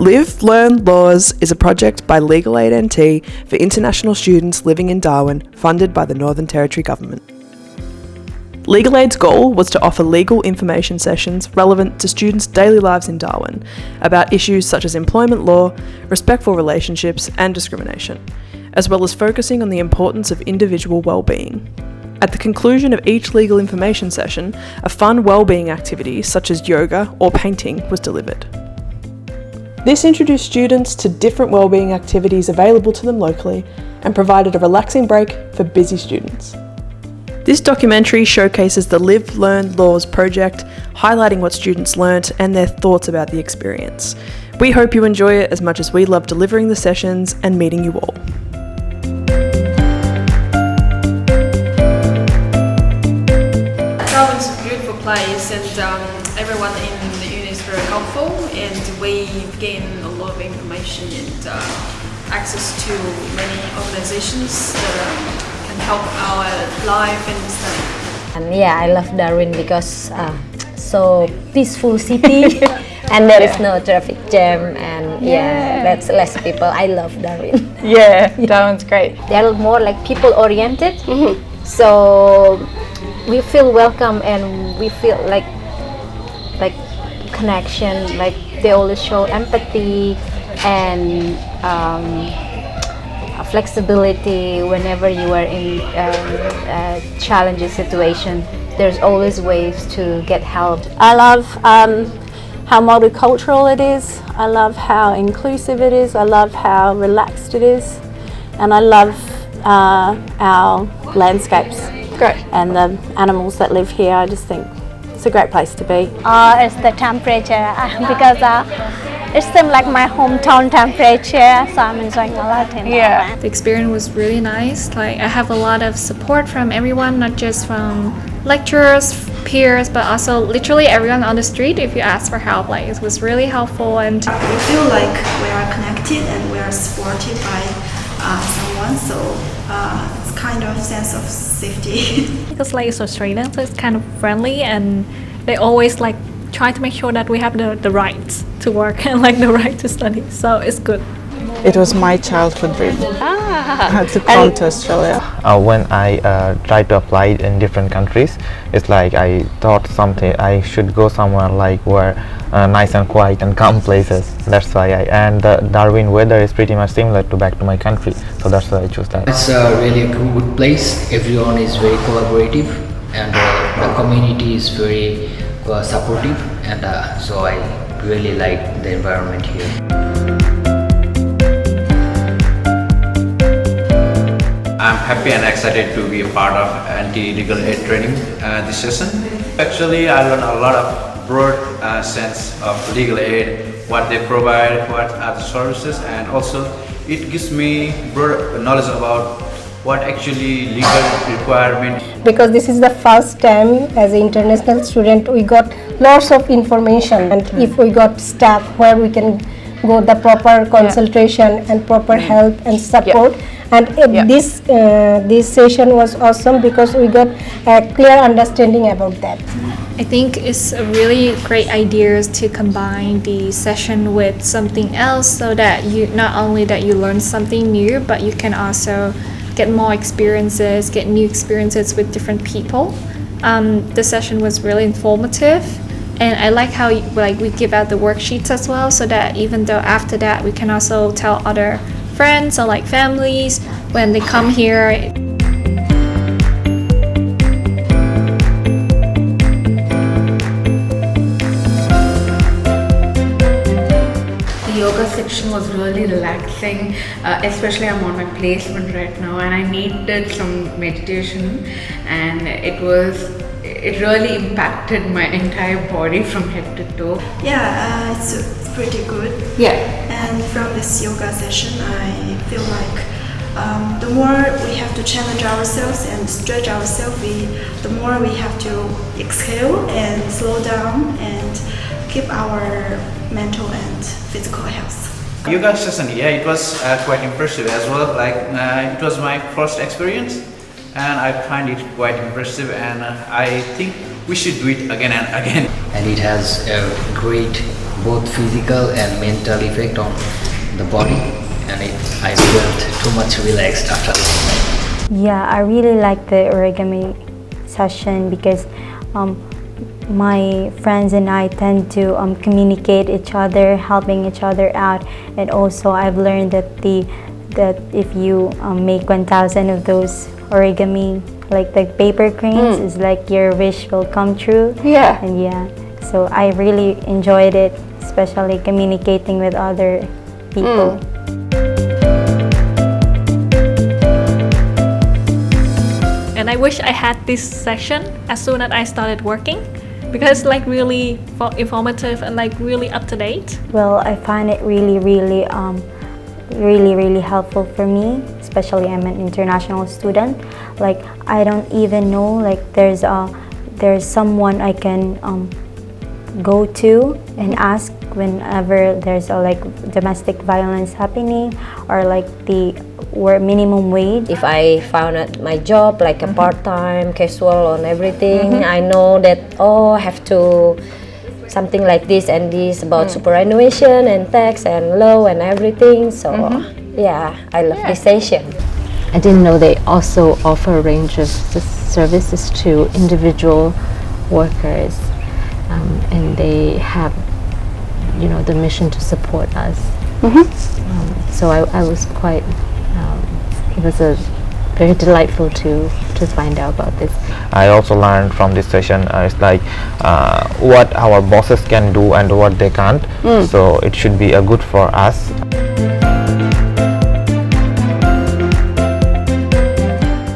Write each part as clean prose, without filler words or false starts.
Live, Learn, Laws is a project by Legal Aid NT for international students living in Darwin, funded by the Northern Territory Government. Legal Aid's goal was to offer legal information sessions relevant to students' daily lives in Darwin about issues such as employment law, respectful relationships and discrimination, as well as focusing on the importance of individual well-being. At the conclusion of each legal information session, a fun well-being activity such as yoga or painting was delivered. This introduced students to different wellbeing activities available to them locally and provided a relaxing break for busy students. This documentary showcases the Live, Learn, Laws project, highlighting what students learnt and their thoughts about the experience. We hope you enjoy it as much as we love delivering the sessions and meeting you all. Darwin's a beautiful place and everyone in the uni is very helpful, and we've gained a lot of information and access to many organizations that can help our life and study. And yeah, I love Darwin because so peaceful city and there is no traffic jam and that's less people. I love Darwin. Darwin's great. They're more like people oriented, so we feel welcome and we feel like connection, like they always show empathy and flexibility whenever you are in a challenging situation. There's always ways to get help. I love how multicultural it is. I love how inclusive it is. I love how relaxed it is, and I love our landscapes. Great. And the animals that live here. I just think it's a great place to be. It's the temperature because it seems like my hometown temperature, so I'm enjoying a lot in Darwin. The experience was really nice. Like I have a lot of support from everyone, not just from lecturers, peers, but also literally everyone on the street. If you ask for help, like it was really helpful, and we feel like we are connected and we are supported by someone. So it's kind of sense of safety. because like it's Australian, so it's kind of friendly, and they always like try to make sure that we have the rights to work and like the right to study. So it's good. It was my childhood dream to come to Australia. When I tried to apply in different countries, it's like I thought I should go somewhere like where nice and quiet and calm places. That's why and the Darwin weather is pretty much similar to back to my country, so that's why I chose that. It's really a good place. Everyone is very collaborative and the community is very supportive, and so I really like the environment here. I'm happy and excited to be a part of anti-legal aid training this session. Actually, I learned a lot of broad sense of legal aid, what they provide, what are the services, and also it gives me broad knowledge about what actually legal requirement. Because this is the first time as an international student we got lots of information, and if we got staff where we can go the proper consultation and proper help and support. And this session was awesome because we got a clear understanding about that. I think it's a really great idea to combine the session with something else, so that you not only that you learn something new, but you can also get more experiences, get new experiences with different people. The session was really informative, and I like how we give out the worksheets as well, so that even though after that we can also tell other friends or like families when they come here. The yoga section was really relaxing, especially I'm on my placement right now and I needed some meditation, and it really impacted my entire body from head to toe. Yeah, it's pretty good. And from this yoga session I feel like the more we have to challenge ourselves and stretch ourselves, the more we have to exhale and slow down and keep our mental and physical health. Yoga session, it was quite impressive as well. It was my first experience, and I find it quite impressive, and I think we should do it again and again. And it has a great both physical and mental effect on the body, and I felt too much relaxed after this. Yeah, I really like the origami session because my friends and I tend to communicate each other, helping each other out, and also I've learned that if you make 1,000 of those origami, like the paper cranes, is like your wish will come true. Yeah. And yeah, so I really enjoyed it, especially communicating with other people. And I wish I had this session as soon as I started working, because like really informative and like really up to date. Well, I find it really helpful for me, especially I'm an international student. Like I don't even know like there's someone I can go to and ask whenever there's like domestic violence happening, or like the minimum wage. If I found out my job like a part-time, casual on everything, I know that I have to something like this and this about superannuation and tax and law and everything. So yeah, I love this session. I didn't know they also offer a range of services to individual workers, and they have, the mission to support us. So I was quite. It was very delightful to find out about this. I also learned from this session it's like what our bosses can do and what they can't. So it should be good for us.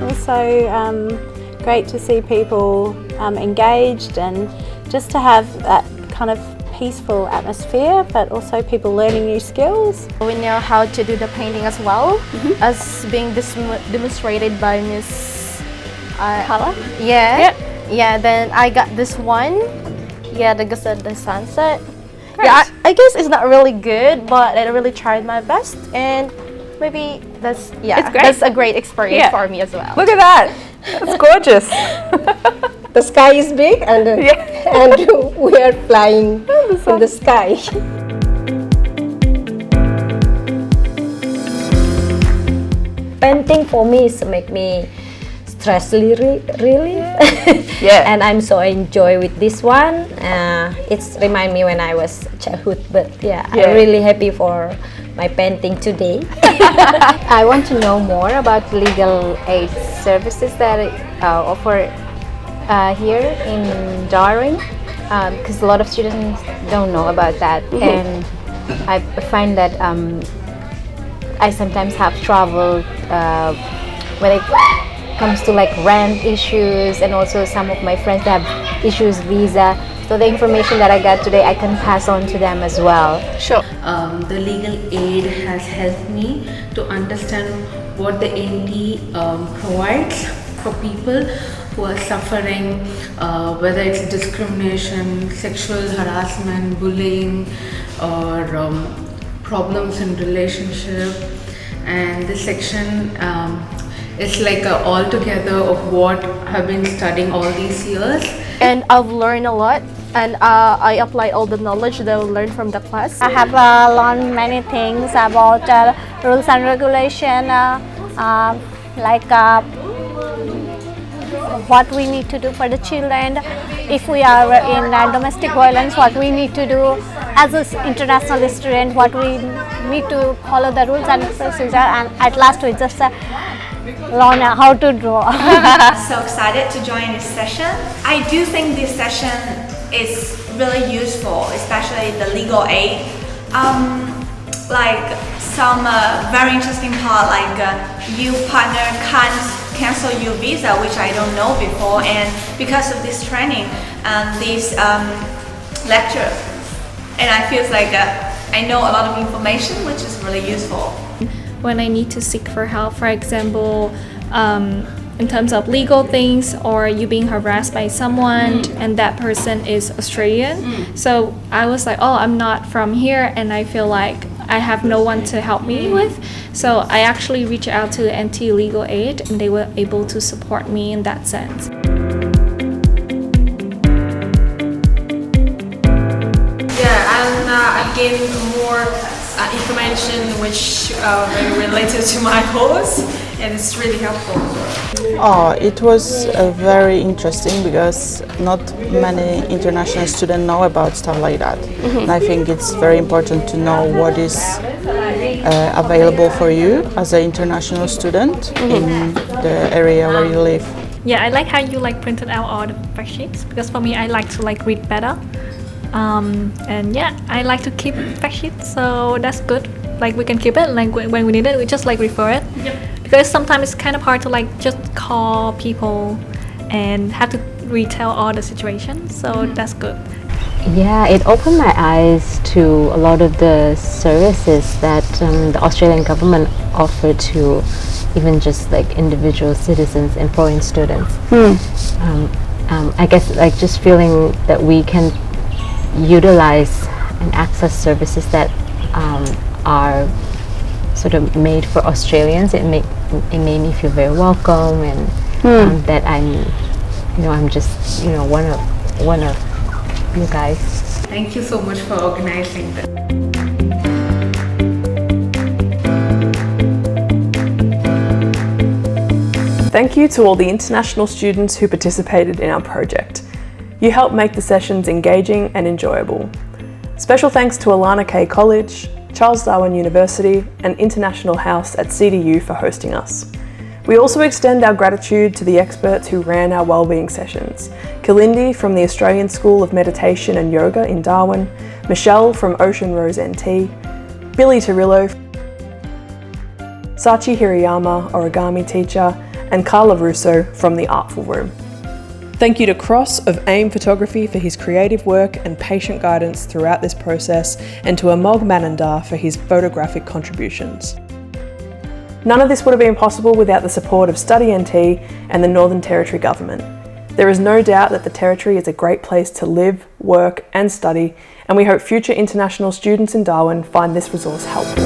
Also great to see people engaged, and just to have that kind of peaceful atmosphere, but also people learning new skills. We know how to do the painting as well, as being demonstrated by Miss Hala? Yeah. Yeah, then I got this one. Yeah, the sunset. Yeah, I guess it's not really good, but I really tried my best, and maybe that's a great experience for me as well. Look at that! That's gorgeous. The sky is big and we are flying in the sky. Painting for me is make me stress relief. Yeah. And I'm so enjoy with this one. It's remind me when I was childhood, but I'm really happy for my painting today. I want to know more about legal aid services that offer here in Darwin, because a lot of students don't know about that, and I find that I sometimes have trouble when it comes to like rent issues, and also some of my friends have issues visa. So the information that I got today, I can pass on to them as well. Sure. The legal aid has helped me to understand what the NT provides for people who are suffering, whether it's discrimination, sexual harassment, bullying, or problems in relationship. And this section is like a altogether of what I've been studying all these years. And I've learned a lot, and I apply all the knowledge that I learned from the class. I have learned many things about rules and regulation, like what we need to do for the children. If we are in domestic violence, what we need to do as an international student, what we need to follow the rules and procedure, and at last we just learn how to draw. So excited to join this session. I do think this session is really useful, especially the legal aid. Like some very interesting part, like your partner can't cancel your visa, which I don't know before, and because of this training and this lecture, and I feel like I know a lot of information, which is really useful. When I need to seek for help, for example, in terms of legal things, or you being harassed by someone and that person is Australian. So I was like, oh, I'm not from here, and I feel like I have no one to help me with. So I actually reached out to NT Legal Aid, and they were able to support me in that sense. Yeah, and gain more information which are very related to my course, and it's really helpful. It was very interesting because not many international students know about stuff like that. And I think it's very important to know what is available for you as an international student in the area where you live. Yeah, I like how you printed out all the fact sheets, because for me I like to read better. And yeah, I like to keep fact sheets, so that's good. We can keep it, when we need it, we just refer it. Yep. Because sometimes it's kind of hard to just call people and have to retell all the situations, so that's good. Yeah, it opened my eyes to a lot of the services that the Australian government offer to even just individual citizens and foreign students. I guess just feeling that we can utilize and access services that are sort of made for Australians. It made me feel very welcome, and that I'm just one of you guys. Thank you so much for organizing that. Thank you to all the international students who participated in our project. You helped make the sessions engaging and enjoyable. Special thanks to Alana K College, Charles Darwin University and International House at CDU for hosting us. We also extend our gratitude to the experts who ran our wellbeing sessions. Kalindi from the Australian School of Meditation and Yoga in Darwin, Michelle from Ocean Rose NT, Billy Tarillo, Sachi Hirayama, origami teacher, and Carla Russo from the Artful Room. Thank you to Cross of AIM Photography for his creative work and patient guidance throughout this process, and to Amog Manandar for his photographic contributions. None of this would have been possible without the support of Study NT and the Northern Territory Government. There is no doubt that the Territory is a great place to live, work and study, and we hope future international students in Darwin find this resource helpful.